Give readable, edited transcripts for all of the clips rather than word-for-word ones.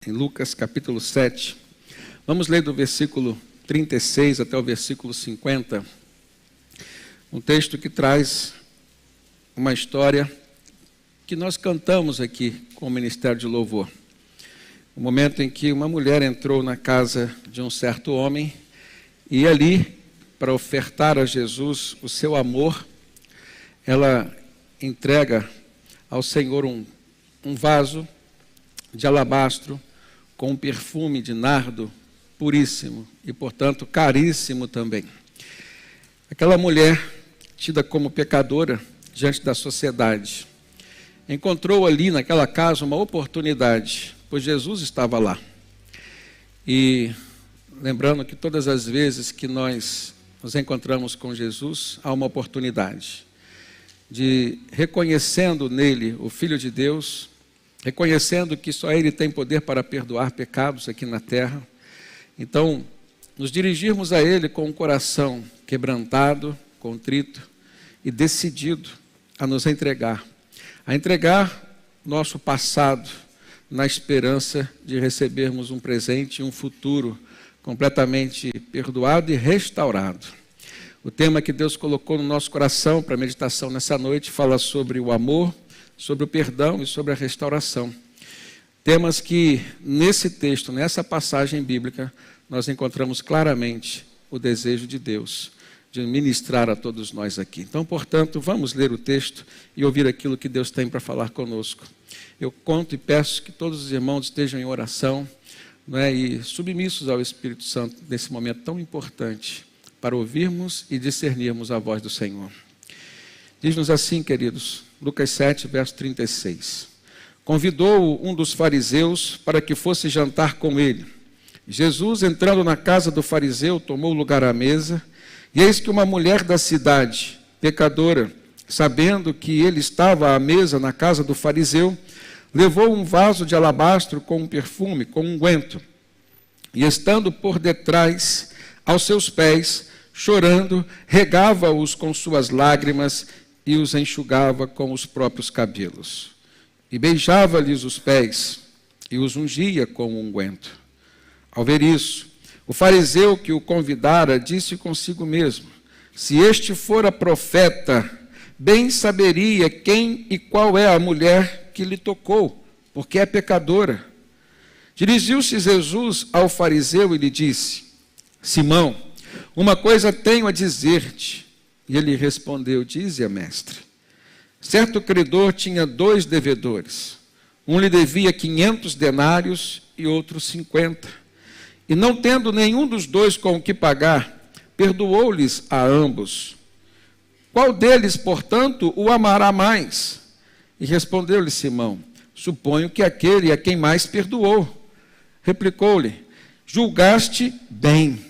em Lucas capítulo 7. Vamos ler do versículo 36 até o versículo 50. Um texto que traz uma história que nós cantamos aqui com o Ministério de Louvor. O momento em que uma mulher entrou na casa de um certo homem e ali, para ofertar a Jesus o seu amor, ela entrega ao Senhor um vaso de alabastro com um perfume de nardo puríssimo e, portanto, caríssimo também. Aquela mulher, tida como pecadora diante da sociedade, encontrou ali naquela casa uma oportunidade, pois Jesus estava lá. E lembrando que todas as vezes que nós nos encontramos com Jesus, há uma oportunidade de, reconhecendo nele o Filho de Deus, reconhecendo que só Ele tem poder para perdoar pecados aqui na terra, então nos dirigirmos a Ele com um coração quebrantado, contrito e decidido a nos entregar, nosso passado na esperança de recebermos um presente e um futuro completamente perdoado e restaurado. O tema que Deus colocou no nosso coração para a meditação nessa noite fala sobre o amor, sobre o perdão e sobre a restauração. Temas que nesse texto, nessa passagem bíblica, nós encontramos claramente o desejo de Deus de ministrar a todos nós aqui. Então, portanto, vamos ler o texto e ouvir aquilo que Deus tem para falar conosco. Eu conto e peço que todos os irmãos estejam em oração, e submissos ao Espírito Santo nesse momento tão importante para ouvirmos e discernirmos a voz do Senhor. Diz-nos assim, queridos, Lucas 7, verso 36. Convidou-o um dos fariseus para que fosse jantar com ele. Jesus, entrando na casa do fariseu, tomou lugar à mesa, e eis que uma mulher da cidade, pecadora, sabendo que ele estava à mesa na casa do fariseu, levou um vaso de alabastro com um perfume, com unguento, e estando por detrás, aos seus pés, chorando, regava-os com suas lágrimas e os enxugava com os próprios cabelos. E beijava-lhes os pés e os ungia com o unguento. Ao ver isso, o fariseu que o convidara disse consigo mesmo: se este fora profeta, bem saberia quem e qual é a mulher que lhe tocou, porque é pecadora. Dirigiu-se Jesus ao fariseu e lhe disse: Simão, uma coisa tenho a dizer-te. E ele respondeu: dize-a, mestre. Certo credor tinha 2 devedores. Um lhe devia 500 denários e outro 50. E não tendo nenhum dos 2 com o que pagar, perdoou-lhes a ambos. Qual deles, portanto, o amará mais? E respondeu-lhe Simão: suponho que aquele a quem mais perdoou. Replicou-lhe: julgaste bem.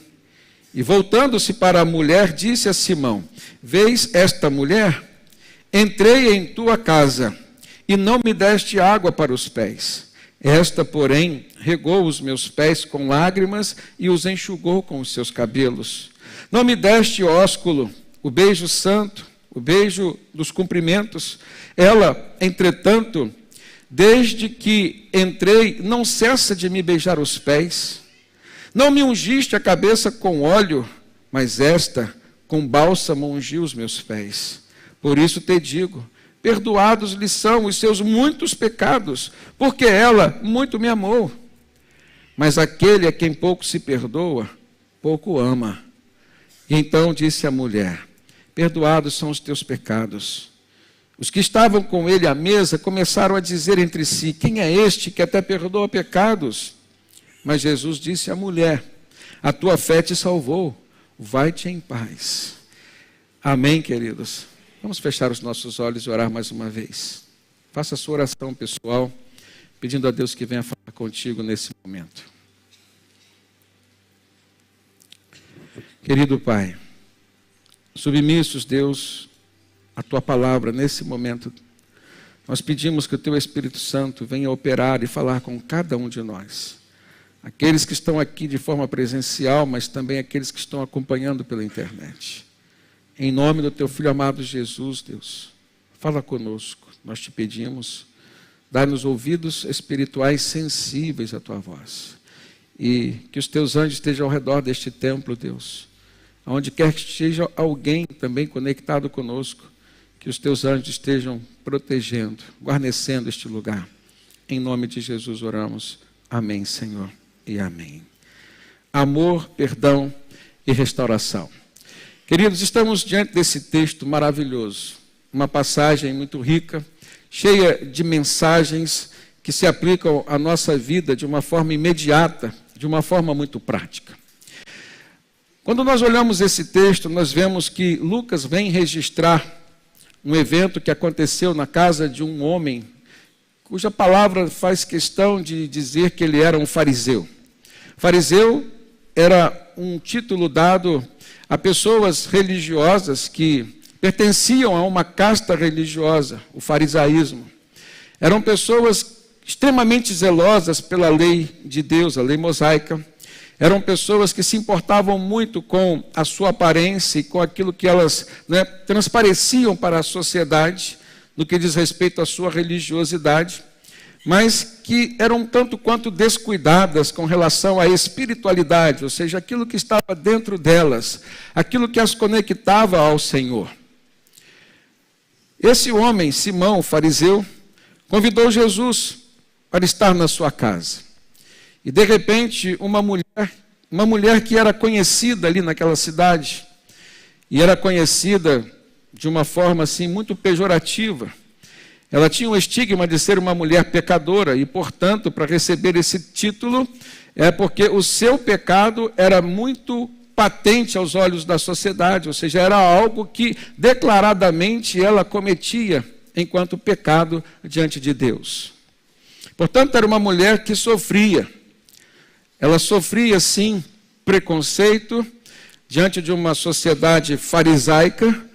E voltando-se para a mulher, disse a Simão: vês esta mulher? Entrei em tua casa e não me deste água para os pés. Esta, porém, regou os meus pés com lágrimas e os enxugou com os seus cabelos. Não me deste ósculo, o beijo santo, o beijo dos cumprimentos. Ela, entretanto, desde que entrei, não cessa de me beijar os pés. Não me ungiste a cabeça com óleo, mas esta, com bálsamo, ungiu os meus pés. Por isso te digo, perdoados lhe são os seus muitos pecados, porque ela muito me amou. Mas aquele a quem pouco se perdoa, pouco ama. E então disse a mulher: perdoados são os teus pecados. Os que estavam com ele à mesa começaram a dizer entre si: quem é este que até perdoa pecados? Mas Jesus disse à mulher: a tua fé te salvou, vai-te em paz. Amém, queridos? Vamos fechar os nossos olhos e orar mais uma vez. Faça a sua oração pessoal, pedindo a Deus que venha falar contigo nesse momento. Querido Pai, submissos, Deus, a tua palavra nesse momento, nós pedimos que o teu Espírito Santo venha operar e falar com cada um de nós. Aqueles que estão aqui de forma presencial, mas também aqueles que estão acompanhando pela internet. Em nome do teu Filho amado Jesus, Deus, fala conosco. Nós te pedimos Dá-nos ouvidos espirituais sensíveis à tua voz. E que os teus anjos estejam ao redor deste templo, Deus. Onde quer que esteja alguém também conectado conosco, que os teus anjos estejam protegendo, guarnecendo este lugar. Em nome de Jesus oramos. Amém, Senhor, e amém. Amor, perdão e restauração. Queridos, estamos diante desse texto maravilhoso, uma passagem muito rica, cheia de mensagens que se aplicam à nossa vida de uma forma imediata, de uma forma muito prática. Quando nós olhamos esse texto, nós vemos que Lucas vem registrar um evento que aconteceu na casa de um homem, cuja palavra faz questão de dizer que ele era um fariseu. Fariseu era um título dado a pessoas religiosas que pertenciam a uma casta religiosa, o farisaísmo. Eram pessoas extremamente zelosas pela lei de Deus, a lei mosaica. Eram pessoas que se importavam muito com a sua aparência e com aquilo que elas transpareciam para a sociedade, no que diz respeito à sua religiosidade, mas que eram tanto quanto descuidadas com relação à espiritualidade, ou seja, aquilo que estava dentro delas, aquilo que as conectava ao Senhor. Esse homem, Simão, o fariseu, convidou Jesus para estar na sua casa. E de repente, uma mulher que era conhecida ali naquela cidade, e era conhecida de uma forma assim muito pejorativa. Ela tinha o estigma de ser uma mulher pecadora, e portanto, para receber esse título, é porque o seu pecado era muito patente aos olhos da sociedade, ou seja, era algo que declaradamente ela cometia enquanto pecado diante de Deus. Portanto, era uma mulher que sofria. Ela sofria, sim, preconceito diante de uma sociedade farisaica,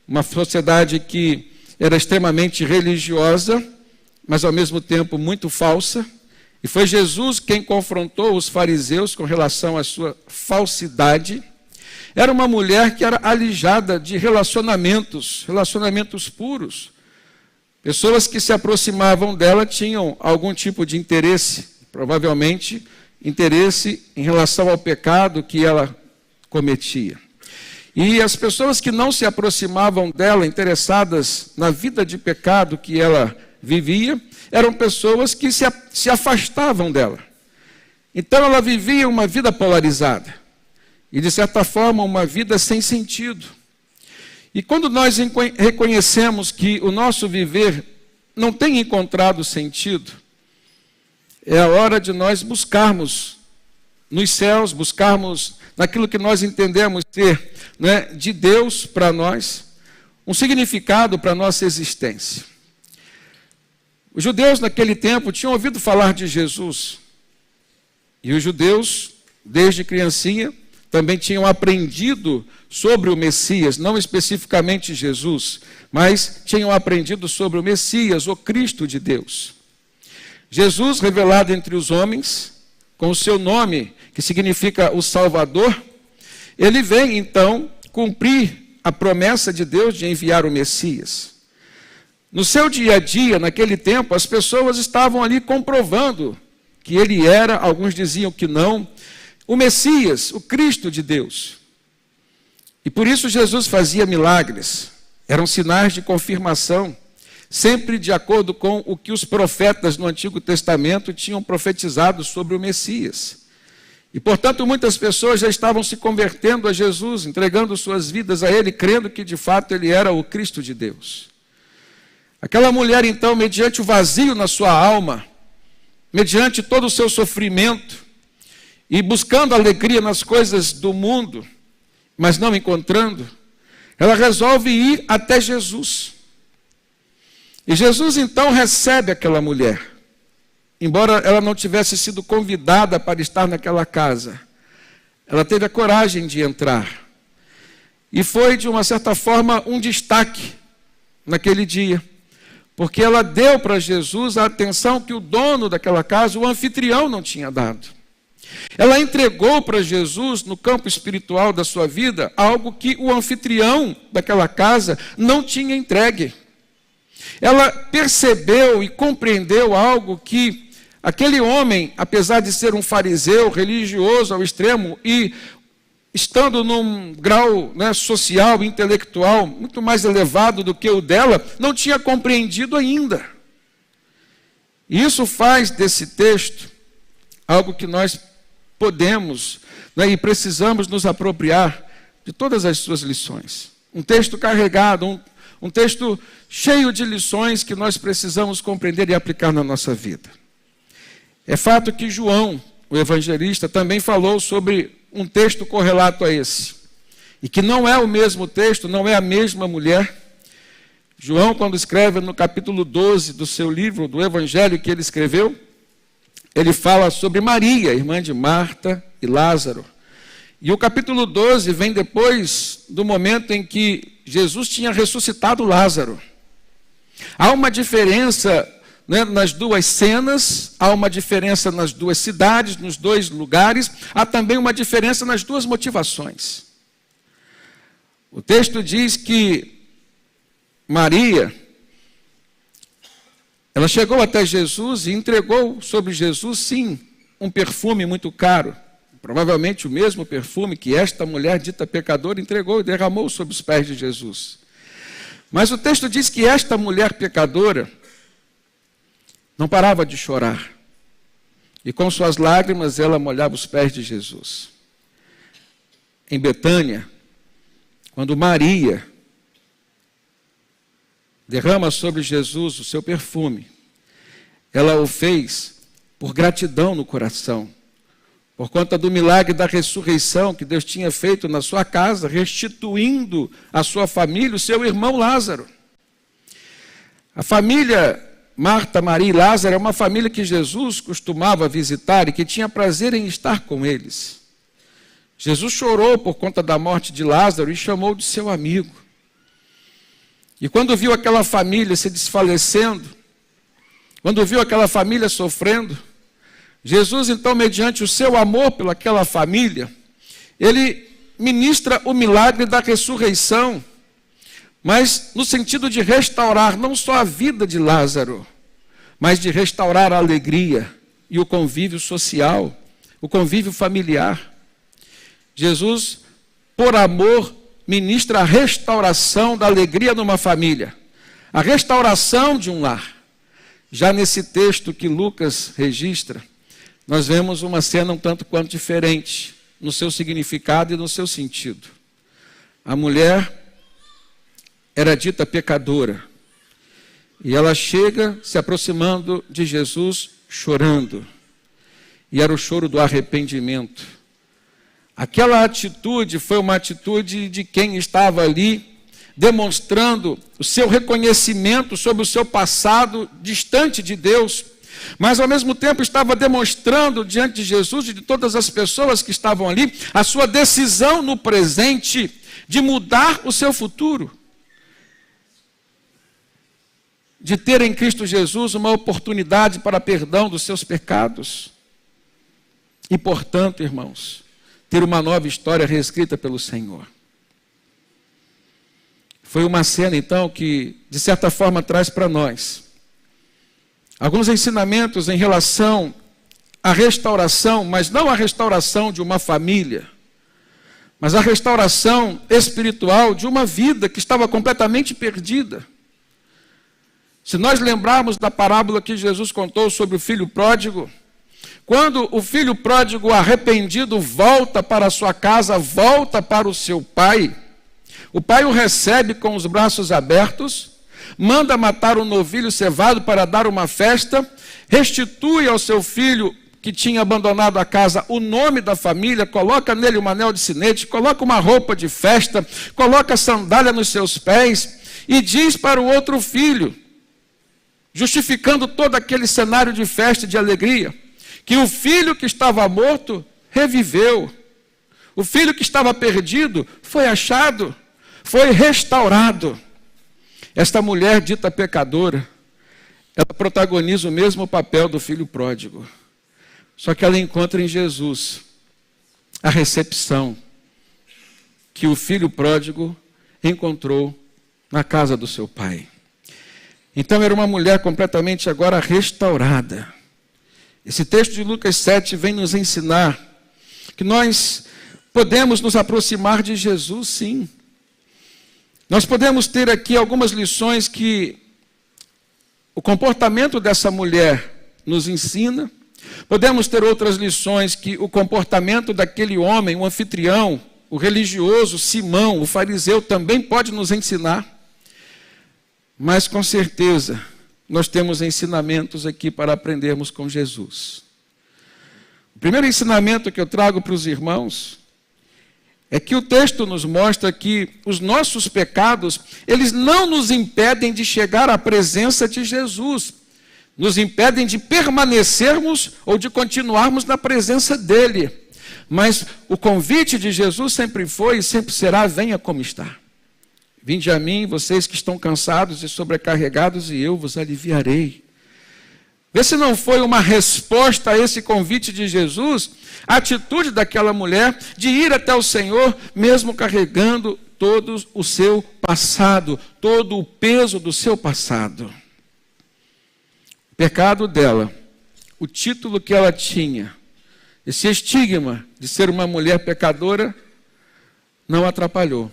uma sociedade que era extremamente religiosa, mas ao mesmo tempo muito falsa. E foi Jesus quem confrontou os fariseus com relação à sua falsidade. Era uma mulher que era alijada de relacionamentos puros. Pessoas que se aproximavam dela tinham algum tipo de interesse, provavelmente interesse em relação ao pecado que ela cometia. E as pessoas que não se aproximavam dela, interessadas na vida de pecado que ela vivia, eram pessoas que se afastavam dela. Então ela vivia uma vida polarizada. E de certa forma uma vida sem sentido. E quando nós reconhecemos que o nosso viver não tem encontrado sentido, é a hora de nós buscarmos nos céus, buscarmos naquilo que nós entendemos ser de Deus para nós, um significado para a nossa existência. Os judeus naquele tempo tinham ouvido falar de Jesus. E os judeus, desde criancinha, também tinham aprendido sobre o Messias, não especificamente Jesus, mas tinham aprendido sobre o Messias, o Cristo de Deus. Jesus, revelado entre os homens, com o seu nome, que significa o Salvador, ele vem então cumprir a promessa de Deus de enviar o Messias. No seu dia a dia, naquele tempo, as pessoas estavam ali comprovando que ele era, alguns diziam que não, o Messias, o Cristo de Deus. E por isso Jesus fazia milagres, eram sinais de confirmação, sempre de acordo com o que os profetas no Antigo Testamento tinham profetizado sobre o Messias. E portanto muitas pessoas já estavam se convertendo a Jesus, entregando suas vidas a Ele, crendo que de fato Ele era o Cristo de Deus. Aquela mulher então, mediante o vazio na sua alma, mediante todo o seu sofrimento, e buscando alegria nas coisas do mundo, mas não encontrando, ela resolve ir até Jesus. E Jesus então recebe aquela mulher, embora ela não tivesse sido convidada para estar naquela casa. Ela teve a coragem de entrar. E foi, de uma certa forma, um destaque naquele dia, porque ela deu para Jesus a atenção que o dono daquela casa, o anfitrião, não tinha dado. Ela entregou para Jesus, no campo espiritual da sua vida, algo que o anfitrião daquela casa não tinha entregue. Ela percebeu e compreendeu algo que aquele homem, apesar de ser um fariseu religioso ao extremo e estando num grau, social, intelectual muito mais elevado do que o dela, não tinha compreendido ainda. E isso faz desse texto algo que nós podemos, e precisamos nos apropriar de todas as suas lições. Um texto carregado, um texto cheio de lições que nós precisamos compreender e aplicar na nossa vida. É fato que João, o evangelista, também falou sobre um texto correlato a esse. E que não é o mesmo texto, não é a mesma mulher. João, quando escreve no capítulo 12 do seu livro, do evangelho que ele escreveu, ele fala sobre Maria, irmã de Marta e Lázaro. E o capítulo 12 vem depois do momento em que Jesus tinha ressuscitado Lázaro. Há uma diferença, nas duas cenas, há uma diferença nas duas cidades, nos dois lugares, há também uma diferença nas duas motivações. O texto diz que Maria, ela chegou até Jesus e entregou sobre Jesus, sim, um perfume muito caro. Provavelmente o mesmo perfume que esta mulher dita pecadora entregou e derramou sobre os pés de Jesus. Mas o texto diz que esta mulher pecadora não parava de chorar. E com suas lágrimas ela molhava os pés de Jesus. Em Betânia, quando Maria derrama sobre Jesus o seu perfume, ela o fez por gratidão no coração, por conta do milagre da ressurreição que Deus tinha feito na sua casa, restituindo à sua família o seu irmão Lázaro. A família Marta, Maria e Lázaro é uma família que Jesus costumava visitar e que tinha prazer em estar com eles. Jesus chorou por conta da morte de Lázaro e chamou de seu amigo. E quando viu aquela família se desfalecendo, quando viu aquela família sofrendo, Jesus, então, mediante o seu amor pelaquela família, ele ministra o milagre da ressurreição, mas no sentido de restaurar não só a vida de Lázaro, mas de restaurar a alegria e o convívio social, o convívio familiar. Jesus, por amor, ministra a restauração da alegria numa família, a restauração de um lar. Já nesse texto que Lucas registra, nós vemos uma cena um tanto quanto diferente no seu significado e no seu sentido. A mulher era dita pecadora e ela chega se aproximando de Jesus chorando, e era o choro do arrependimento. Aquela atitude foi uma atitude de quem estava ali demonstrando o seu reconhecimento sobre o seu passado distante de Deus, mas ao mesmo tempo estava demonstrando diante de Jesus e de todas as pessoas que estavam ali a sua decisão no presente de mudar o seu futuro, de ter em Cristo Jesus uma oportunidade para perdão dos seus pecados e, portanto, irmãos, ter uma nova história reescrita pelo Senhor. Foi uma cena, então, que, de certa forma, traz para nós alguns ensinamentos em relação à restauração, mas não a restauração de uma família, mas a restauração espiritual de uma vida que estava completamente perdida. Se nós lembrarmos da parábola que Jesus contou sobre o filho pródigo, quando o filho pródigo arrependido volta para a sua casa, volta para o seu pai, o pai o recebe com os braços abertos, manda matar um novilho cevado para dar uma festa, restitui ao seu filho que tinha abandonado a casa o nome da família, coloca nele um anel de sinete, coloca uma roupa de festa, coloca sandália nos seus pés e diz para o outro filho, justificando todo aquele cenário de festa e de alegria, que o filho que estava morto reviveu, o filho que estava perdido foi achado, foi restaurado. Esta mulher dita pecadora, ela protagoniza o mesmo papel do filho pródigo, só que ela encontra em Jesus a recepção que o filho pródigo encontrou na casa do seu pai. Então era uma mulher completamente agora restaurada. Esse texto de Lucas 7 vem nos ensinar que nós podemos nos aproximar de Jesus, sim. Nós podemos ter aqui algumas lições que o comportamento dessa mulher nos ensina. Podemos ter outras lições que o comportamento daquele homem, o anfitrião, o religioso, Simão, o fariseu, também pode nos ensinar. Mas com certeza, nós temos ensinamentos aqui para aprendermos com Jesus. O primeiro ensinamento que eu trago para os irmãos é que o texto nos mostra que os nossos pecados, eles não nos impedem de chegar à presença de Jesus, nos impedem de permanecermos ou de continuarmos na presença dele. Mas o convite de Jesus sempre foi e sempre será: venha como está. Vinde a mim, vocês que estão cansados e sobrecarregados, e eu vos aliviarei. Vê se não foi uma resposta a esse convite de Jesus, a atitude daquela mulher de ir até o Senhor, mesmo carregando todo o seu passado, todo o peso do seu passado. O pecado dela, o título que ela tinha, esse estigma de ser uma mulher pecadora, não atrapalhou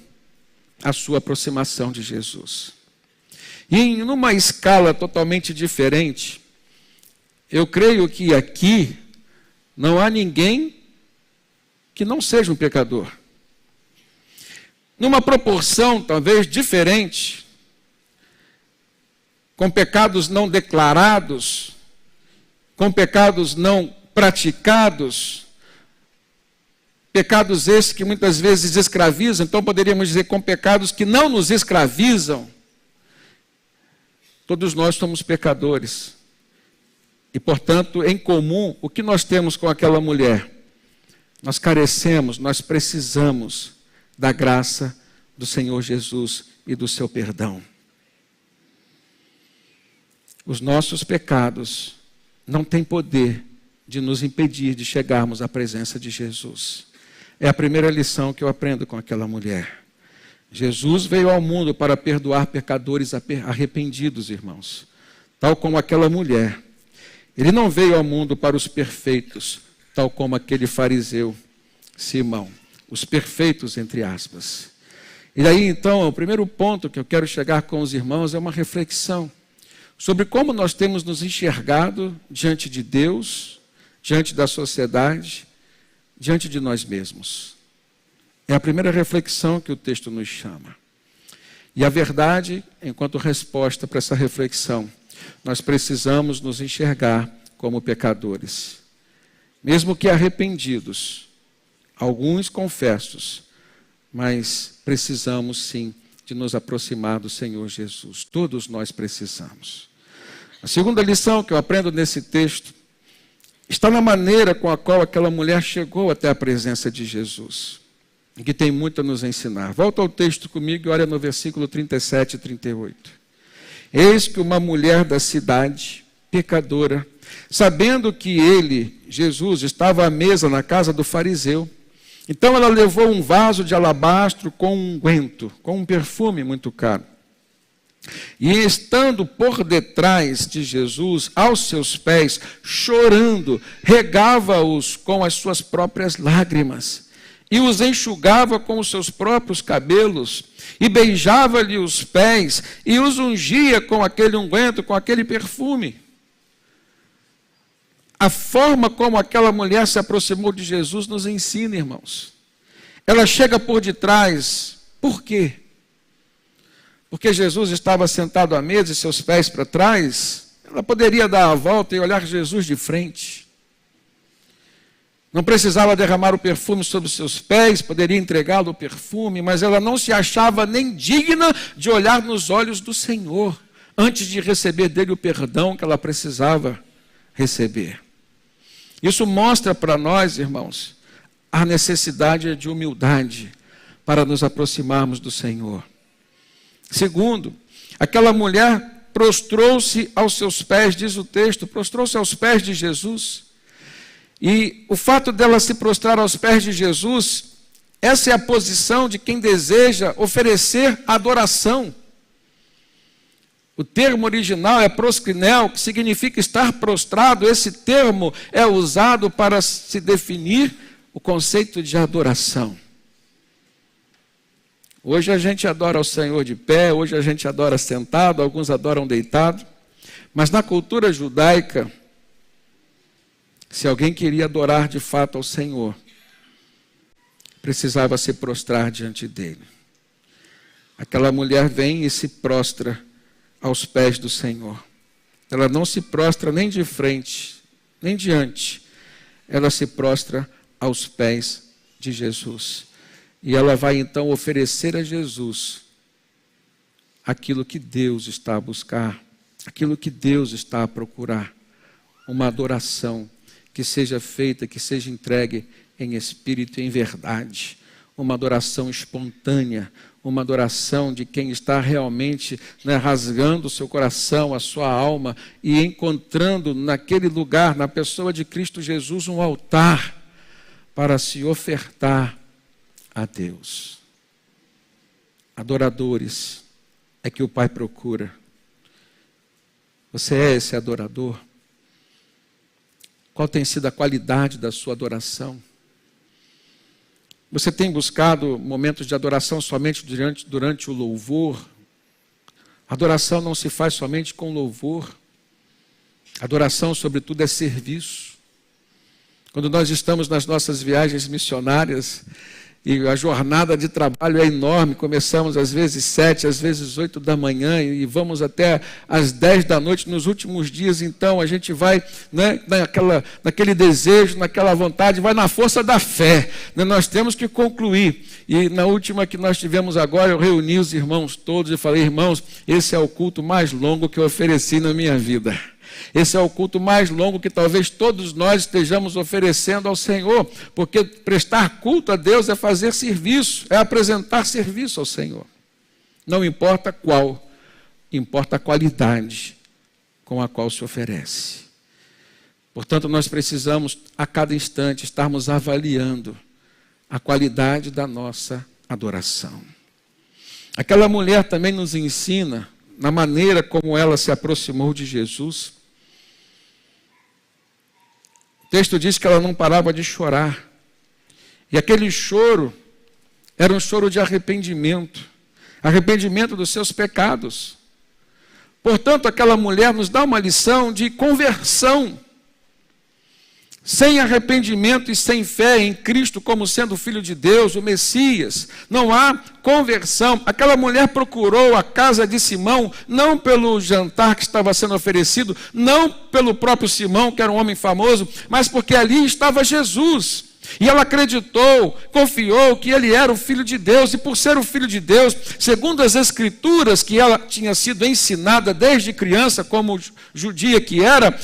a sua aproximação de Jesus. E em uma escala totalmente diferente, eu creio que aqui não há ninguém que não seja um pecador. Numa proporção talvez diferente, com pecados não declarados, com pecados não praticados, pecados esses que muitas vezes escravizam, então poderíamos dizer com pecados que não nos escravizam. Todos nós somos pecadores. E, portanto, em comum, o que nós temos com aquela mulher? Nós carecemos, nós precisamos da graça do Senhor Jesus e do seu perdão. Os nossos pecados não têm poder de nos impedir de chegarmos à presença de Jesus. É a primeira lição que eu aprendo com aquela mulher. Jesus veio ao mundo para perdoar pecadores arrependidos, irmãos. Tal como aquela mulher. Ele não veio ao mundo para os perfeitos, tal como aquele fariseu, Simão. Os perfeitos, entre aspas. E daí, então, o primeiro ponto que eu quero chegar com os irmãos é uma reflexão sobre como nós temos nos enxergado diante de Deus, diante da sociedade, diante de nós mesmos. É a primeira reflexão que o texto nos chama. E a verdade, enquanto resposta para essa reflexão, nós precisamos nos enxergar como pecadores. Mesmo que arrependidos, alguns confessos, mas precisamos sim de nos aproximar do Senhor Jesus. Todos nós precisamos. A segunda lição que eu aprendo nesse texto está na maneira com a qual aquela mulher chegou até a presença de Jesus, que tem muito a nos ensinar. Volta ao texto comigo e olha no versículo 37 e 38. Eis que uma mulher da cidade, pecadora, sabendo que ele, Jesus, estava à mesa na casa do fariseu, então ela levou um vaso de alabastro com um unguento, com um perfume muito caro. E estando por detrás de Jesus, aos seus pés, chorando, regava-os com as suas próprias lágrimas, e os enxugava com os seus próprios cabelos, e beijava-lhe os pés, e os ungia com aquele unguento, com aquele perfume. A forma como aquela mulher se aproximou de Jesus nos ensina, irmãos. Ela chega por detrás. Por quê? Porque Jesus estava sentado à mesa e seus pés para trás. Ela poderia dar a volta e olhar Jesus de frente. Não precisava derramar o perfume sobre os seus pés, poderia entregá-lo o perfume, mas ela não se achava nem digna de olhar nos olhos do Senhor, antes de receber dele o perdão que ela precisava receber. Isso mostra para nós, irmãos, a necessidade de humildade para nos aproximarmos do Senhor. Segundo, aquela mulher prostrou-se aos seus pés, diz o texto, prostrou-se aos pés de Jesus. E o fato dela se prostrar aos pés de Jesus, essa é a posição de quem deseja oferecer adoração. O termo original é proscrinel, que significa estar prostrado. Esse termo é usado para se definir o conceito de adoração. Hoje a gente adora ao Senhor de pé, hoje a gente adora sentado, alguns adoram deitado. Mas na cultura judaica, se alguém queria adorar de fato ao Senhor, precisava se prostrar diante dele. Aquela mulher vem e se prostra aos pés do Senhor. Ela não se prostra nem de frente, nem diante. Ela se prostra aos pés de Jesus. E ela vai então oferecer a Jesus aquilo que Deus está a buscar, aquilo que Deus está a procurar. Uma adoração que seja feita, que seja entregue em espírito e em verdade. Uma adoração espontânea, uma adoração de quem está realmente rasgando o seu coração, a sua alma, e encontrando naquele lugar, na pessoa de Cristo Jesus, um altar para se ofertar a Deus. Adoradores é que o Pai procura. Você é esse adorador? Qual tem sido a qualidade da sua adoração? Você tem buscado momentos de adoração somente durante o louvor? Adoração não se faz somente com louvor. Adoração, sobretudo, é serviço. Quando nós estamos nas nossas viagens missionárias, e a jornada de trabalho é enorme, começamos às vezes 7, às vezes 8 da manhã e vamos até às 10 da noite nos últimos dias. Então a gente vai naquele desejo, naquela vontade, vai na força da fé. Nós temos que concluir. E na última que nós tivemos agora, eu reuni os irmãos todos e falei: irmãos, esse é o culto mais longo que eu ofereci na minha vida. Esse é o culto mais longo que talvez todos nós estejamos oferecendo ao Senhor, porque prestar culto a Deus é fazer serviço, é apresentar serviço ao Senhor. Não importa qual, importa a qualidade com a qual se oferece. Portanto, nós precisamos a cada instante estarmos avaliando a qualidade da nossa adoração. Aquela mulher também nos ensina, na maneira como ela se aproximou de Jesus. O texto diz que ela não parava de chorar. E aquele choro era um choro de arrependimento. Arrependimento dos seus pecados. Portanto, aquela mulher nos dá uma lição de conversão. Sem arrependimento e sem fé em Cristo como sendo o Filho de Deus, o Messias, não há conversão. Aquela mulher procurou a casa de Simão, não pelo jantar que estava sendo oferecido, não pelo próprio Simão, que era um homem famoso, mas porque ali estava Jesus. E ela acreditou, confiou que ele era o Filho de Deus, e por ser o Filho de Deus, segundo as Escrituras que ela tinha sido ensinada desde criança, como judia que era,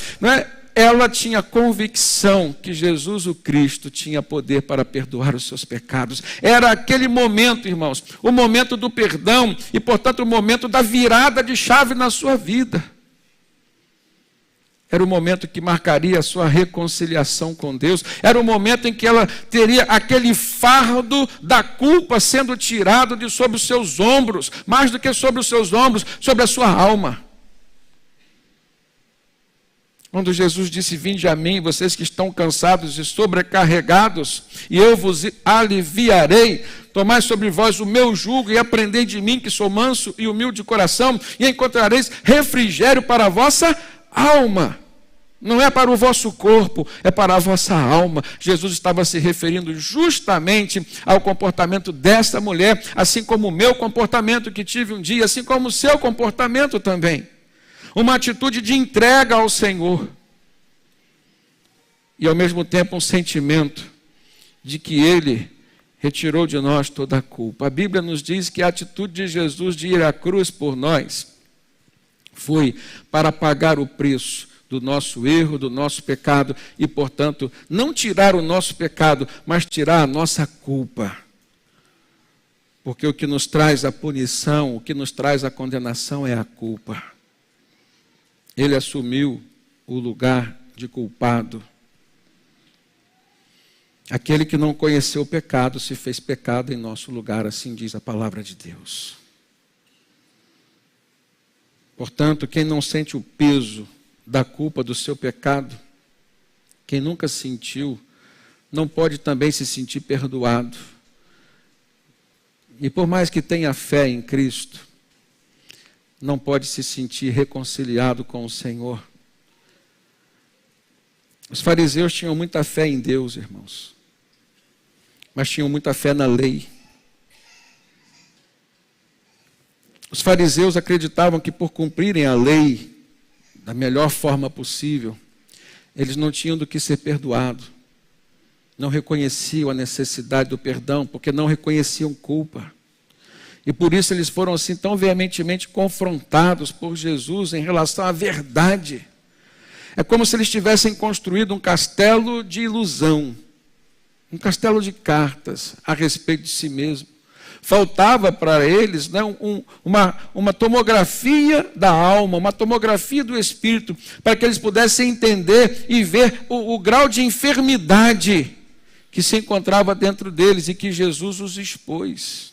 ela tinha convicção que Jesus o Cristo tinha poder para perdoar os seus pecados. Era aquele momento, irmãos, o momento do perdão e, portanto, o momento da virada de chave na sua vida. Era o momento que marcaria a sua reconciliação com Deus. Era o momento em que ela teria aquele fardo da culpa sendo tirado de sobre os seus ombros, mais do que sobre os seus ombros, sobre a sua alma. Quando Jesus disse: vinde a mim, vocês que estão cansados e sobrecarregados, e eu vos aliviarei. Tomai sobre vós o meu jugo e aprendei de mim, que sou manso e humilde de coração, e encontrareis refrigério para a vossa alma. Não é para o vosso corpo, é para a vossa alma. Jesus estava se referindo justamente ao comportamento dessa mulher, assim como o meu comportamento que tive um dia, assim como o seu comportamento também. Uma atitude de entrega ao Senhor. E ao mesmo tempo um sentimento de que Ele retirou de nós toda a culpa. A Bíblia nos diz que a atitude de Jesus de ir à cruz por nós foi para pagar o preço do nosso erro, do nosso pecado e, portanto, não tirar o nosso pecado, mas tirar a nossa culpa. Porque o que nos traz a punição, o que nos traz a condenação é a culpa. Ele assumiu o lugar de culpado. Aquele que não conheceu o pecado se fez pecado em nosso lugar, assim diz a palavra de Deus. Portanto, quem não sente o peso da culpa do seu pecado, quem nunca sentiu, não pode também se sentir perdoado. E por mais que tenha fé em Cristo, não pode se sentir reconciliado com o Senhor. Os fariseus tinham muita fé em Deus, irmãos, mas tinham muita fé na lei. Os fariseus acreditavam que por cumprirem a lei da melhor forma possível, eles não tinham do que ser perdoados. Não reconheciam a necessidade do perdão, porque não reconheciam culpa. E por isso eles foram assim tão veementemente confrontados por Jesus em relação à verdade. É como se eles tivessem construído um castelo de ilusão, um castelo de cartas a respeito de si mesmo. Faltava para eles, né, uma tomografia da alma, uma tomografia do espírito, para que eles pudessem entender e ver o grau de enfermidade que se encontrava dentro deles e que Jesus os expôs.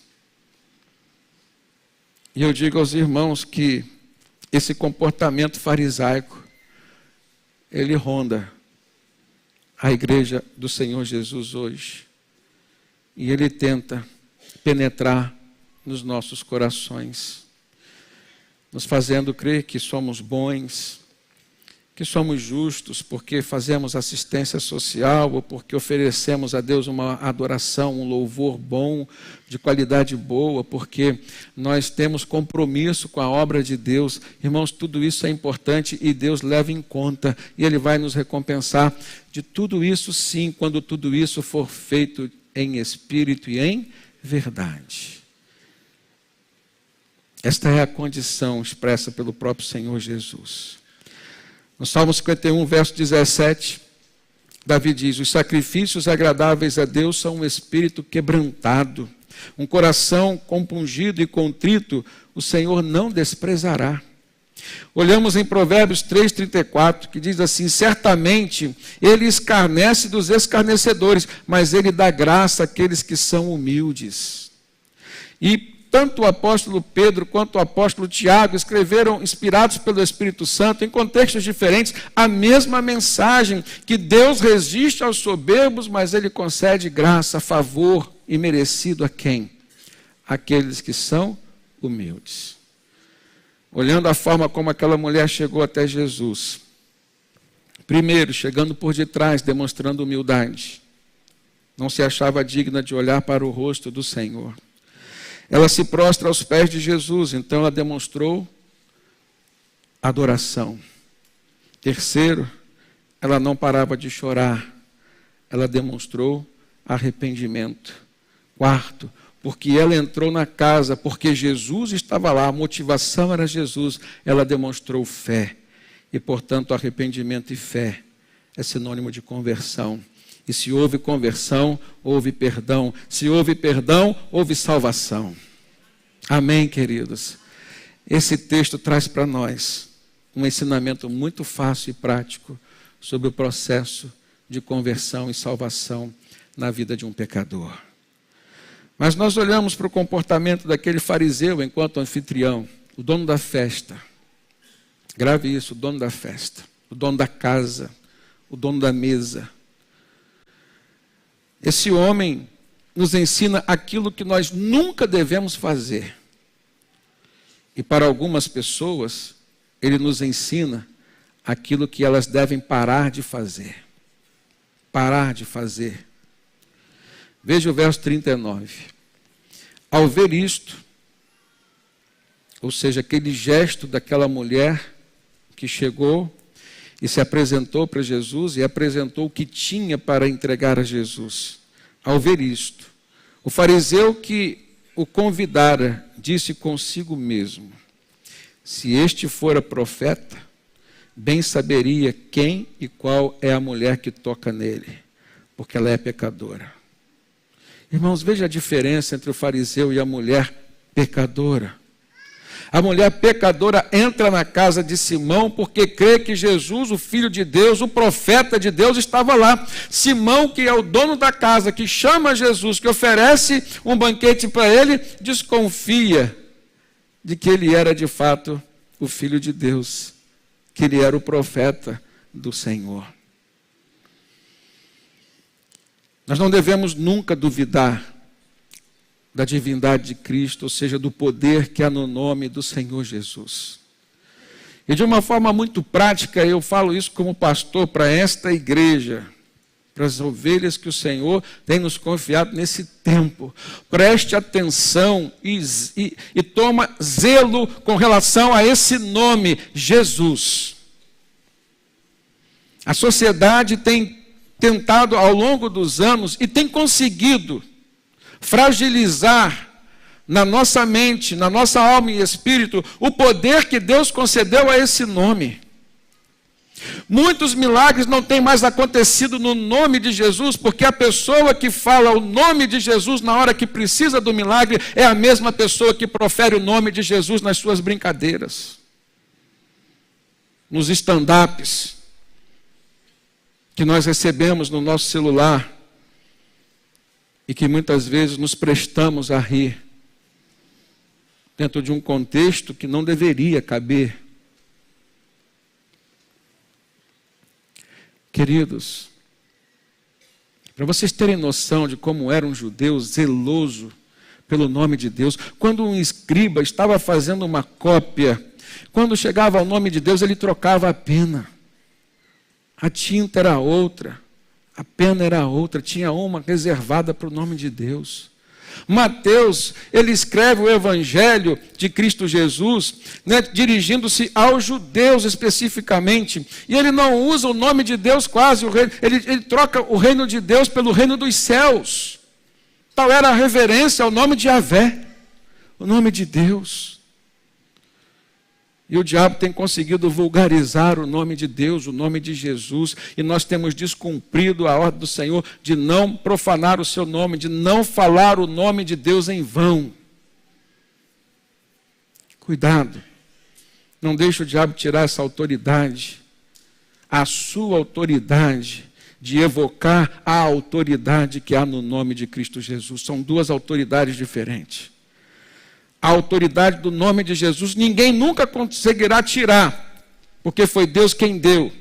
E eu digo aos irmãos que esse comportamento farisaico, ele ronda a igreja do Senhor Jesus hoje. E ele tenta penetrar nos nossos corações, nos fazendo crer que somos bons, que somos justos porque fazemos assistência social ou porque oferecemos a Deus uma adoração, um louvor bom, de qualidade boa, porque nós temos compromisso com a obra de Deus. Irmãos, tudo isso é importante e Deus leva em conta e Ele vai nos recompensar de tudo isso, sim, quando tudo isso for feito em espírito e em verdade. Esta é a condição expressa pelo próprio Senhor Jesus. No Salmo 51, verso 17, Davi diz: os sacrifícios agradáveis a Deus são um espírito quebrantado, um coração compungido e contrito, o Senhor não desprezará. Olhamos em Provérbios 3,34, que diz assim: certamente ele escarnece dos escarnecedores, mas ele dá graça àqueles que são humildes. E tanto o apóstolo Pedro quanto o apóstolo Tiago escreveram, inspirados pelo Espírito Santo, em contextos diferentes, a mesma mensagem, que Deus resiste aos soberbos, mas Ele concede graça, favor e merecido a quem? Aqueles que são humildes. Olhando a forma como aquela mulher chegou até Jesus, primeiro, chegando por detrás, demonstrando humildade, não se achava digna de olhar para o rosto do Senhor. Ela se prostra aos pés de Jesus, então ela demonstrou adoração. Terceiro, ela não parava de chorar, ela demonstrou arrependimento. Quarto, porque ela entrou na casa, porque Jesus estava lá, a motivação era Jesus, ela demonstrou fé. E, portanto, arrependimento e fé é sinônimo de conversão. E se houve conversão, houve perdão. Se houve perdão, houve salvação. Amém, queridos? Esse texto traz para nós um ensinamento muito fácil e prático sobre o processo de conversão e salvação na vida de um pecador. Mas nós olhamos para o comportamento daquele fariseu enquanto anfitrião, o dono da festa. Grave isso, o dono da festa, o dono da casa, o dono da mesa. Esse homem nos ensina aquilo que nós nunca devemos fazer. E para algumas pessoas, ele nos ensina aquilo que elas devem parar de fazer. Parar de fazer. Veja o verso 39. Ao ver isto, ou seja, aquele gesto daquela mulher que chegou e se apresentou para Jesus e apresentou o que tinha para entregar a Jesus. Ao ver isto, o fariseu que o convidara disse consigo mesmo: se este fora profeta, bem saberia quem e qual é a mulher que toca nele, porque ela é pecadora. Irmãos, veja a diferença entre o fariseu e a mulher pecadora. A mulher pecadora entra na casa de Simão porque crê que Jesus, o Filho de Deus, o profeta de Deus, estava lá. Simão, que é o dono da casa, que chama Jesus, que oferece um banquete para ele, desconfia de que ele era de fato o Filho de Deus, que ele era o profeta do Senhor. Nós não devemos nunca duvidar da divindade de Cristo, ou seja, do poder que há no nome do Senhor Jesus. E de uma forma muito prática, eu falo isso como pastor para esta igreja, para as ovelhas que o Senhor tem nos confiado nesse tempo. Preste atenção e toma zelo com relação a esse nome, Jesus. A sociedade tem tentado ao longo dos anos e tem conseguido fragilizar na nossa mente, na nossa alma e espírito, o poder que Deus concedeu a esse nome. Muitos milagres não têm mais acontecido no nome de Jesus, porque a pessoa que fala o nome de Jesus na hora que precisa do milagre é a mesma pessoa que profere o nome de Jesus nas suas brincadeiras, nos stand-ups que nós recebemos no nosso celular e que muitas vezes nos prestamos a rir dentro de um contexto que não deveria caber. Queridos, para vocês terem noção de como era um judeu zeloso pelo nome de Deus, quando um escriba estava fazendo uma cópia, quando chegava ao nome de Deus, ele trocava a pena. A tinta era outra, a pena era outra, tinha uma reservada para o nome de Deus. Mateus, ele escreve o Evangelho de Cristo Jesus, dirigindo-se aos judeus especificamente, e ele não usa o nome de Deus quase, ele troca o reino de Deus pelo reino dos céus. Tal era a reverência ao nome de Yahvé, o nome de Deus. E o diabo tem conseguido vulgarizar o nome de Deus, o nome de Jesus, e nós temos descumprido a ordem do Senhor de não profanar o seu nome, de não falar o nome de Deus em vão. Cuidado, não deixe o diabo tirar essa autoridade, a sua autoridade, de evocar a autoridade que há no nome de Cristo Jesus. São duas autoridades diferentes. A autoridade do nome de Jesus, ninguém nunca conseguirá tirar, porque foi Deus quem deu.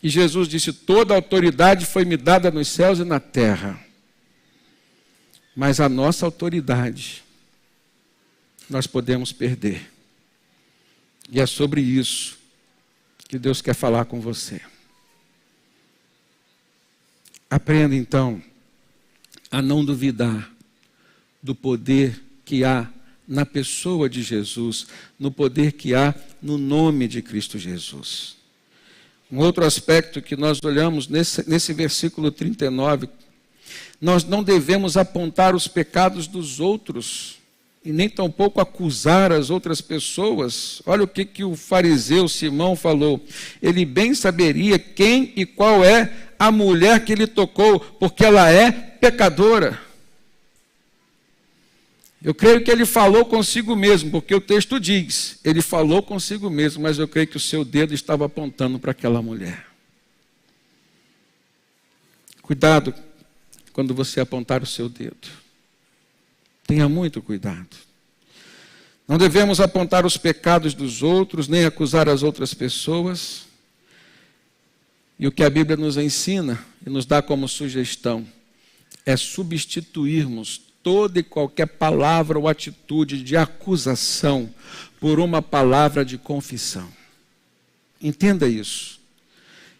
E Jesus disse: toda a autoridade foi me dada nos céus e na terra. Mas a nossa autoridade, nós podemos perder. E é sobre isso que Deus quer falar com você. Aprenda então a não duvidar do poder que há na pessoa de Jesus, no poder que há no nome de Cristo Jesus. Um outro aspecto que nós olhamos nesse versículo 39, nós não devemos apontar os pecados dos outros, e nem tampouco acusar as outras pessoas. Olha o que o fariseu Simão falou. Ele bem saberia quem e qual é a mulher que ele tocou, porque ela é pecadora. Eu creio que ele falou consigo mesmo, porque o texto diz, ele falou consigo mesmo, mas eu creio que o seu dedo estava apontando para aquela mulher. Cuidado quando você apontar o seu dedo. Tenha muito cuidado. Não devemos apontar os pecados dos outros, nem acusar as outras pessoas. E o que a Bíblia nos ensina e nos dá como sugestão é substituirmos toda e qualquer palavra ou atitude de acusação por uma palavra de confissão. Entenda isso.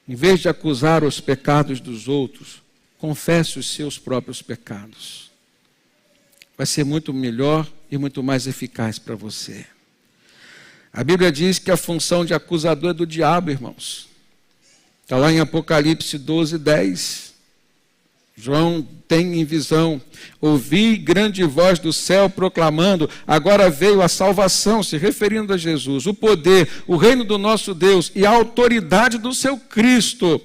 Em vez de acusar os pecados dos outros, confesse os seus próprios pecados. Vai ser muito melhor e muito mais eficaz para você. A Bíblia diz que a função de acusador é do diabo, irmãos. Está lá em Apocalipse 12:10. João tem em visão: ouvi grande voz do céu proclamando, agora veio a salvação, se referindo a Jesus, o poder, o reino do nosso Deus e a autoridade do seu Cristo,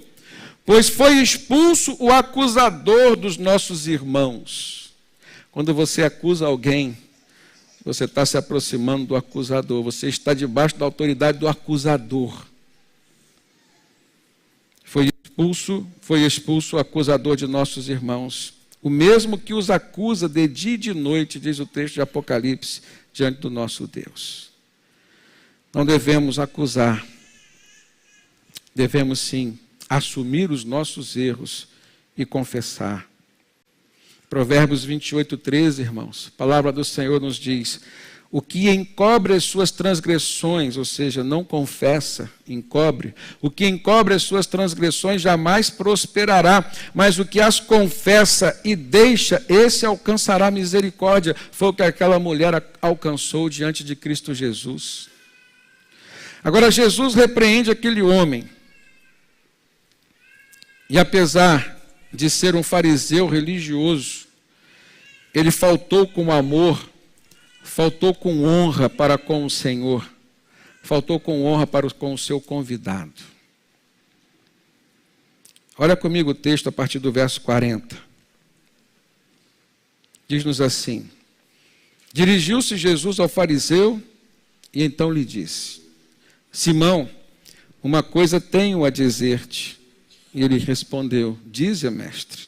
pois foi expulso o acusador dos nossos irmãos. Quando você acusa alguém, você está se aproximando do acusador, você está debaixo da autoridade do acusador. Foi expulso o acusador de nossos irmãos, o mesmo que os acusa de dia e de noite, diz o texto de Apocalipse, diante do nosso Deus. Não devemos acusar, devemos sim assumir os nossos erros e confessar. Provérbios 28:13, irmãos, a palavra do Senhor nos diz: o que encobre as suas transgressões, ou seja, não confessa, encobre, o que encobre as suas transgressões jamais prosperará, mas o que as confessa e deixa, esse alcançará misericórdia. Foi o que aquela mulher alcançou diante de Cristo Jesus. Agora, Jesus repreende aquele homem, e apesar de ser um fariseu religioso, ele faltou com amor, faltou com honra para com o Senhor, faltou com honra com o seu convidado. Olha comigo o texto a partir do verso 40. Diz-nos assim: dirigiu-se Jesus ao fariseu e então lhe disse: Simão, uma coisa tenho a dizer-te. E ele respondeu: dize, mestre.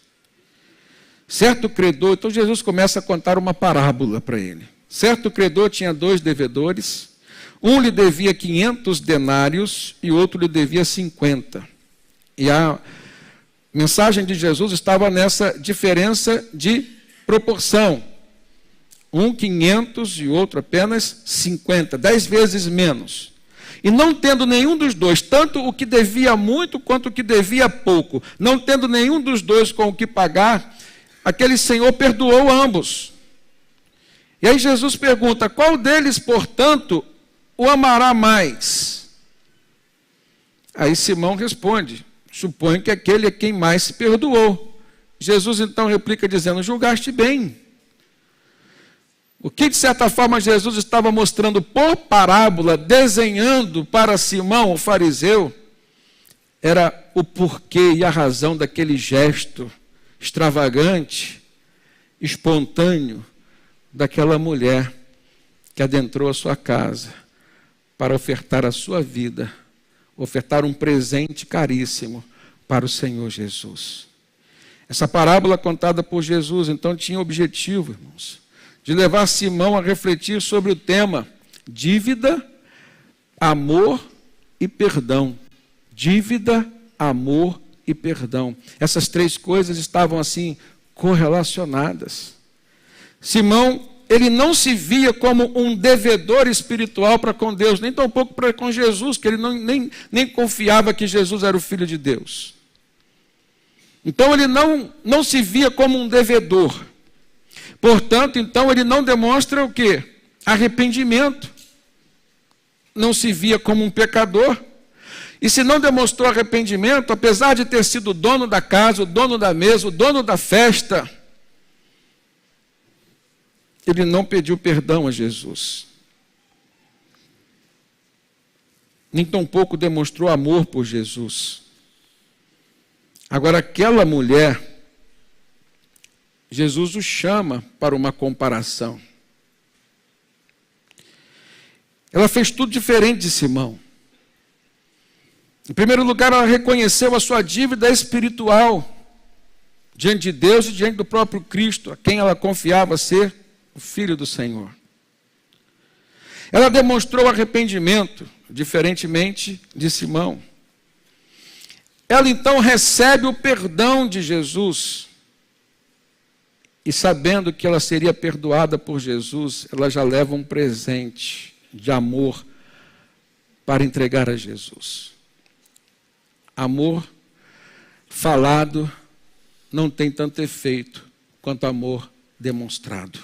Certo credor, então Jesus começa a contar uma parábola para ele. Certo credor tinha 2 devedores, um lhe devia 500 denários e outro lhe devia 50. E a mensagem de Jesus estava nessa diferença de proporção. Um 500 e outro apenas 50, 10 vezes menos. E não tendo nenhum dos dois, tanto o que devia muito quanto o que devia pouco, não tendo nenhum dos dois com o que pagar, aquele senhor perdoou ambos. E aí Jesus pergunta: qual deles, portanto, o amará mais? Aí Simão responde: suponho que aquele é quem mais se perdoou. Jesus então replica dizendo: julgaste bem. O que de certa forma Jesus estava mostrando por parábola, desenhando para Simão, o fariseu, era o porquê e a razão daquele gesto extravagante, espontâneo, daquela mulher que adentrou a sua casa para ofertar a sua vida, ofertar um presente caríssimo para o Senhor Jesus. Essa parábola contada por Jesus, então, tinha o objetivo, irmãos, de levar Simão a refletir sobre o tema dívida, amor e perdão. Dívida, amor e perdão. Essas 3 coisas estavam assim correlacionadas. Simão, ele não se via como um devedor espiritual para com Deus, nem tampouco para com Jesus, que ele nem confiava que Jesus era o Filho de Deus. Então ele não se via como um devedor. Portanto, então ele não demonstra o quê? Arrependimento. Não se via como um pecador. E se não demonstrou arrependimento, apesar de ter sido dono da casa, o dono da mesa, o dono da festa, ele não pediu perdão a Jesus. Nem tampouco demonstrou amor por Jesus. Agora, aquela mulher, Jesus o chama para uma comparação. Ela fez tudo diferente de Simão. Em primeiro lugar, ela reconheceu a sua dívida espiritual diante de Deus e diante do próprio Cristo, a quem ela confiava ser o Filho do Senhor. Ela demonstrou arrependimento, diferentemente de Simão. Ela então recebe o perdão de Jesus. E sabendo que ela seria perdoada por Jesus, ela já leva um presente de amor para entregar a Jesus. Amor falado não tem tanto efeito quanto amor demonstrado.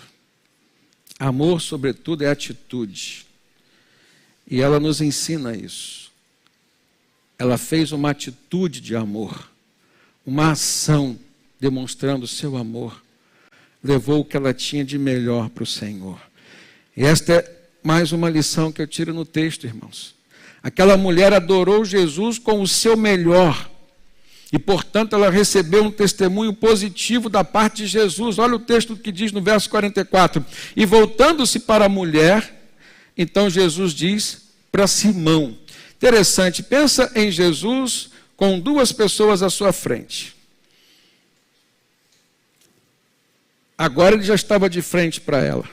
Amor, sobretudo, é atitude. E ela nos ensina isso. Ela fez uma atitude de amor, uma ação demonstrando o seu amor. Levou o que ela tinha de melhor para o Senhor. E esta é mais uma lição que eu tiro no texto, irmãos. Aquela mulher adorou Jesus com o seu melhor. E, portanto, ela recebeu um testemunho positivo da parte de Jesus. Olha o texto que diz no verso 44. E voltando-se para a mulher, então Jesus diz para Simão. Interessante, pensa em Jesus com 2 pessoas à sua frente. Agora ele já estava de frente para ela.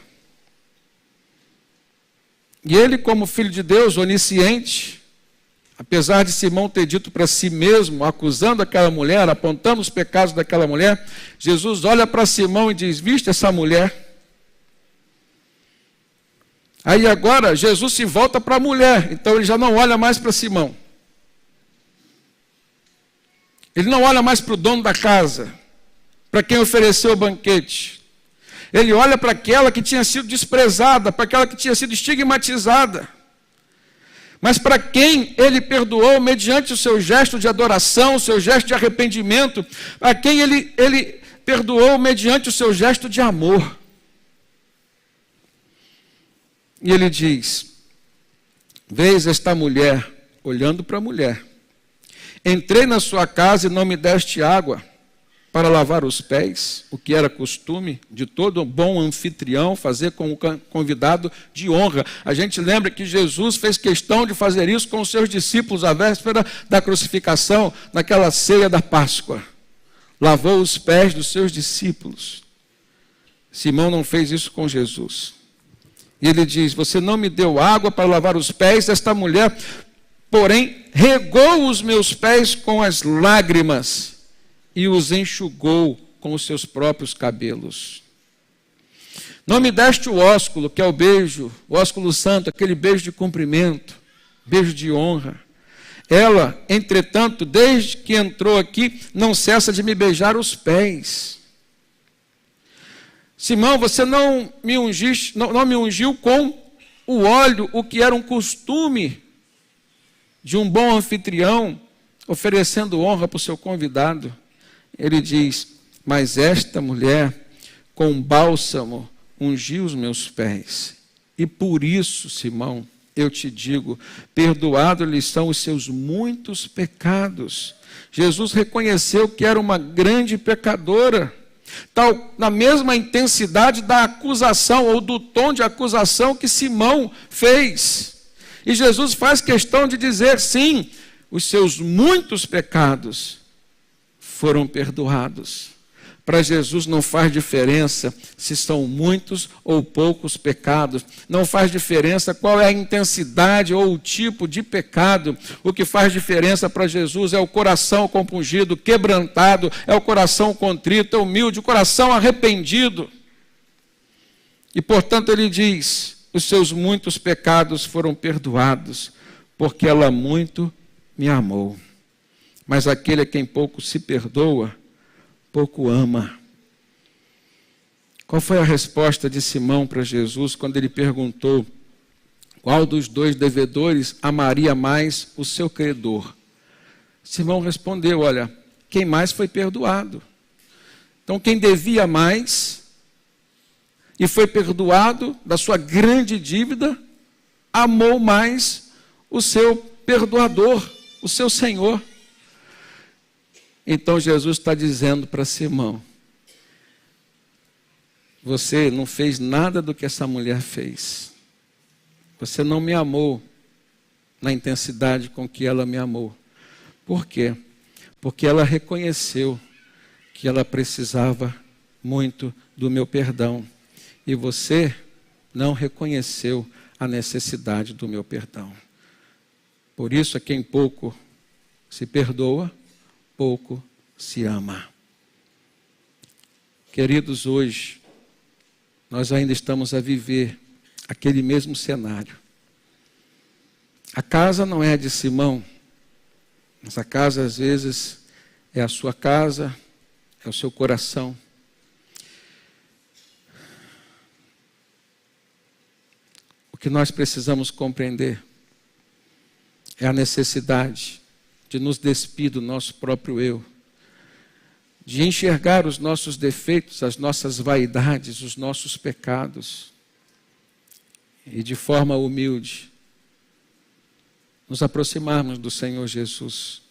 E ele, como filho de Deus, onisciente, apesar de Simão ter dito para si mesmo, acusando aquela mulher, apontando os pecados daquela mulher, Jesus olha para Simão e diz: viste essa mulher? Aí agora Jesus se volta para a mulher, então ele já não olha mais para Simão. Ele não olha mais para o dono da casa, para quem ofereceu o banquete. Ele olha para aquela que tinha sido desprezada, para aquela que tinha sido estigmatizada. Mas para quem ele perdoou mediante o seu gesto de adoração, o seu gesto de arrependimento, a quem ele perdoou mediante o seu gesto de amor. E ele diz: vês esta mulher, olhando para a mulher, entrei na sua casa e não me deste água para lavar os pés, o que era costume de todo bom anfitrião fazer com o convidado de honra. A gente lembra que Jesus fez questão de fazer isso com os seus discípulos à véspera da crucificação, naquela ceia da Páscoa. Lavou os pés dos seus discípulos. Simão não fez isso com Jesus. E ele diz: você não me deu água para lavar os pés. Esta mulher, porém, regou os meus pés com as lágrimas e os enxugou com os seus próprios cabelos. Não me deste o ósculo, que é o beijo, o ósculo santo, aquele beijo de cumprimento, beijo de honra. Ela, entretanto, desde que entrou aqui, não cessa de me beijar os pés. Simão, você não me ungiu com o óleo, o que era um costume de um bom anfitrião, oferecendo honra para o seu convidado. Ele diz: mas esta mulher, com bálsamo, ungiu os meus pés. E por isso, Simão, eu te digo, perdoados-lhes são os seus muitos pecados. Jesus reconheceu que era uma grande pecadora, tal, na mesma intensidade da acusação, ou do tom de acusação que Simão fez. E Jesus faz questão de dizer: sim, os seus muitos pecados foram perdoados. Para Jesus não faz diferença se são muitos ou poucos pecados. Não faz diferença qual é a intensidade ou o tipo de pecado. O que faz diferença para Jesus é o coração compungido, quebrantado, é o coração contrito, é humilde, o coração arrependido. E portanto ele diz: os seus muitos pecados foram perdoados, porque ela muito me amou. Mas aquele a quem pouco se perdoa, pouco ama. Qual foi a resposta de Simão para Jesus quando ele perguntou qual dos dois devedores amaria mais o seu credor? Simão respondeu: olha, quem mais foi perdoado. Então quem devia mais e foi perdoado da sua grande dívida, amou mais o seu perdoador, o seu Senhor. Então Jesus está dizendo para Simão: você não fez nada do que essa mulher fez. Você não me amou na intensidade com que ela me amou. Por quê? Porque ela reconheceu que ela precisava muito do meu perdão. E você não reconheceu a necessidade do meu perdão. Por isso, a quem pouco se perdoa, pouco se ama. Queridos, hoje, nós ainda estamos a viver aquele mesmo cenário. A casa não é de Simão, mas a casa às vezes é a sua casa, é o seu coração. O que nós precisamos compreender é a necessidade de nos despir do nosso próprio eu, de enxergar os nossos defeitos, as nossas vaidades, os nossos pecados, e de forma humilde, nos aproximarmos do Senhor Jesus,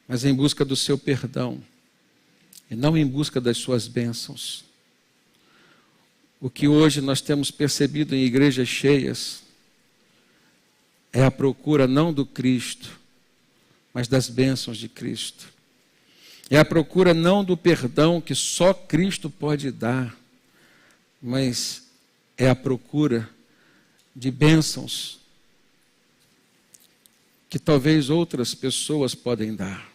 mas em busca do seu perdão, e não em busca das suas bênçãos. O que hoje nós temos percebido em igrejas cheias é a procura não do Cristo, mas das bênçãos de Cristo. É a procura não do perdão que só Cristo pode dar, mas é a procura de bênçãos que talvez outras pessoas podem dar.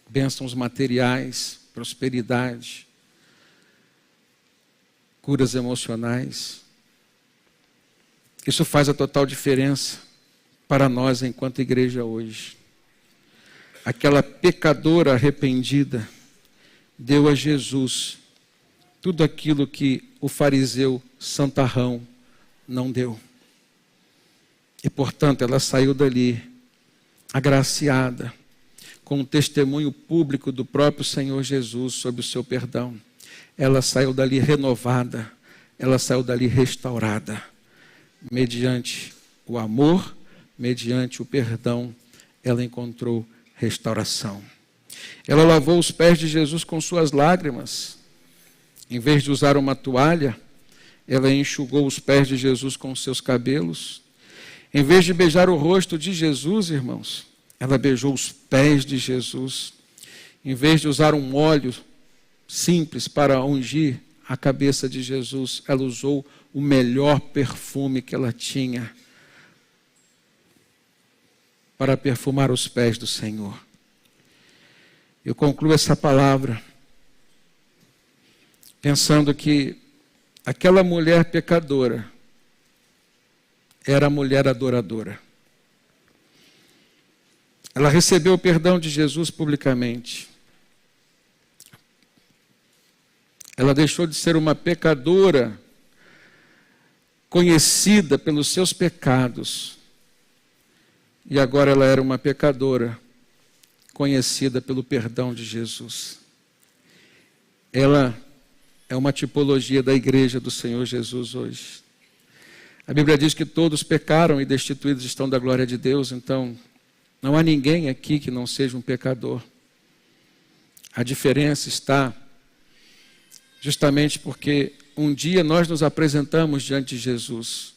Bênçãos materiais, prosperidade, curas emocionais. Isso faz a total diferença para nós enquanto igreja hoje. Aquela pecadora arrependida deu a Jesus tudo aquilo que o fariseu santarrão não deu. E, portanto, ela saiu dali agraciada, com o testemunho público do próprio Senhor Jesus sobre o seu perdão. Ela saiu dali renovada, ela saiu dali restaurada, mediante o amor, mediante o perdão, ela encontrou restauração. Ela lavou os pés de Jesus com suas lágrimas. Em vez de usar uma toalha, ela enxugou os pés de Jesus com seus cabelos. Em vez de beijar o rosto de Jesus, irmãos, ela beijou os pés de Jesus. Em vez de usar um óleo simples para ungir a cabeça de Jesus, ela usou o melhor perfume que ela tinha para perfumar os pés do Senhor. Eu concluo essa palavra pensando que aquela mulher pecadora era a mulher adoradora. Ela recebeu o perdão de Jesus publicamente. Ela deixou de ser uma pecadora conhecida pelos seus pecados. E agora ela era uma pecadora conhecida pelo perdão de Jesus. Ela é uma tipologia da igreja do Senhor Jesus hoje. A Bíblia diz que todos pecaram e destituídos estão da glória de Deus, então não há ninguém aqui que não seja um pecador. A diferença está justamente porque um dia nós nos apresentamos diante de Jesus,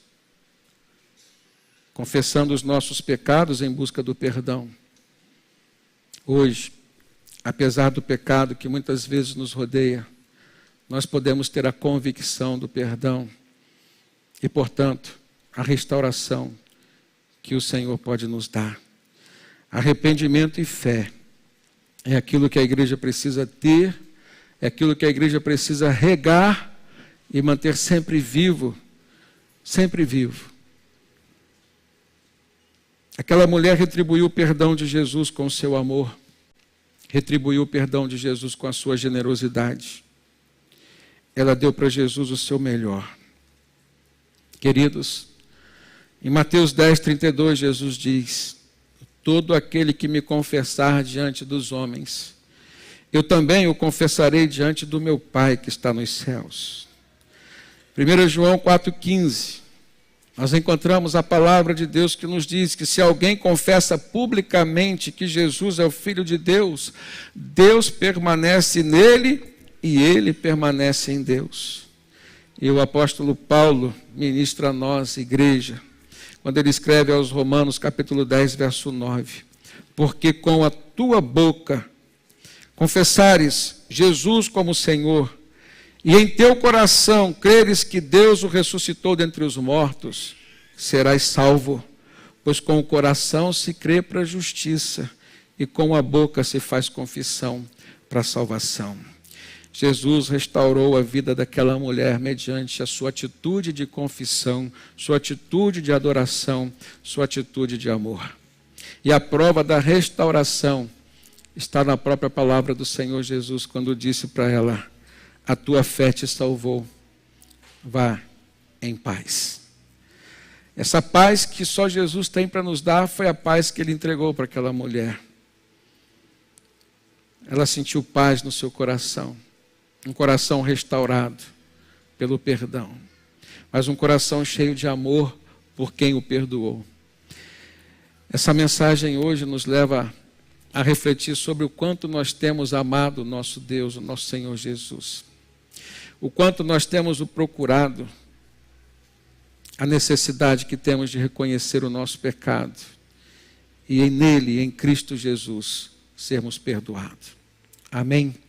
confessando os nossos pecados em busca do perdão. Hoje, apesar do pecado que muitas vezes nos rodeia, nós podemos ter a convicção do perdão e, portanto, a restauração que o Senhor pode nos dar. Arrependimento e fé é aquilo que a igreja precisa ter, é aquilo que a igreja precisa regar e manter sempre vivo, sempre vivo. Aquela mulher retribuiu o perdão de Jesus com o seu amor, retribuiu o perdão de Jesus com a sua generosidade. Ela deu para Jesus o seu melhor. Queridos, em Mateus 10:32, Jesus diz: todo aquele que me confessar diante dos homens, eu também o confessarei diante do meu Pai que está nos céus. 1 João 4,15, nós encontramos a palavra de Deus que nos diz que se alguém confessa publicamente que Jesus é o Filho de Deus, Deus permanece nele e ele permanece em Deus. E o apóstolo Paulo ministra a nós, igreja, quando ele escreve aos Romanos, capítulo 10, verso 9. Porque com a tua boca confessares Jesus como Senhor, e em teu coração creres que Deus o ressuscitou dentre os mortos, serás salvo. Pois com o coração se crê para a justiça, e com a boca se faz confissão para a salvação. Jesus restaurou a vida daquela mulher mediante a sua atitude de confissão, sua atitude de adoração, sua atitude de amor. E a prova da restauração está na própria palavra do Senhor Jesus, quando disse para ela: a tua fé te salvou, vá em paz. Essa paz que só Jesus tem para nos dar foi a paz que ele entregou para aquela mulher. Ela sentiu paz no seu coração. Um coração restaurado pelo perdão, mas um coração cheio de amor por quem o perdoou. Essa mensagem hoje nos leva a refletir sobre o quanto nós temos amado o nosso Deus, o nosso Senhor Jesus. O quanto nós temos o procurado, a necessidade que temos de reconhecer o nosso pecado e nele, em Cristo Jesus, sermos perdoados. Amém?